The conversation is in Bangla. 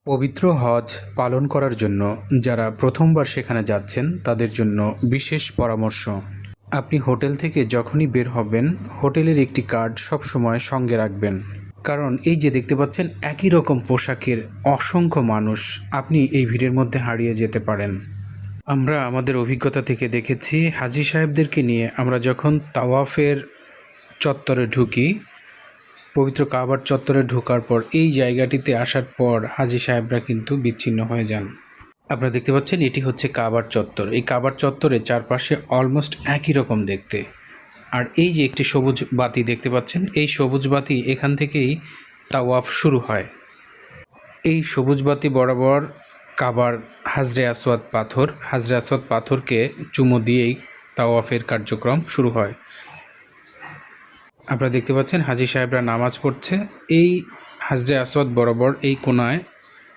পবিত্র হজ পালন করার জন্য যারা প্রথমবার সেখানে যাচ্ছেন তাদের জন্য বিশেষ পরামর্শ। আপনি হোটেল থেকে যখনই বের হবেন হোটেলের একটি কার্ড সবসময় সঙ্গে রাখবেন, কারণ এই যে দেখতে পাচ্ছেন একই রকম পোশাকের অসংখ্য মানুষ, আপনি এই ভিড়ের মধ্যে হারিয়ে যেতে পারেন। আমরা আমাদের অভিজ্ঞতা থেকে দেখেছি, হাজি সাহেবদেরকে নিয়ে আমরা যখন তাওয়াফের চত্বরে ঢুকি, পবিত্র কাবার চত্বরে ঢোকার পর এই জায়গাটিতে আসার পর হাজি সাহেবরা কিন্তু বিচ্ছিন্ন হয়ে যান। আপনারা দেখতে পাচ্ছেন এটি হচ্ছে কাবার চত্বর। এই কাবার চত্বরে চারপাশে অলমোস্ট একই রকম দেখতে। আর এই যে একটি সবুজ বাতি দেখতে পাচ্ছেন, এই সবুজ বাতি এখান থেকেই তাওয়াফ শুরু হয়। এই সবুজ বাতি বরাবর কাবার হাজরে আসওয়াদ পাথরকে চুমো দিয়েই তাওয়াফের কার্যক্রম শুরু হয়। আপনারা দেখতে পাচ্ছেন হাজি সাহেবরা নামাজ পড়ছে। এই হাজরে আসওয়াদ বরাবর এই কোনায়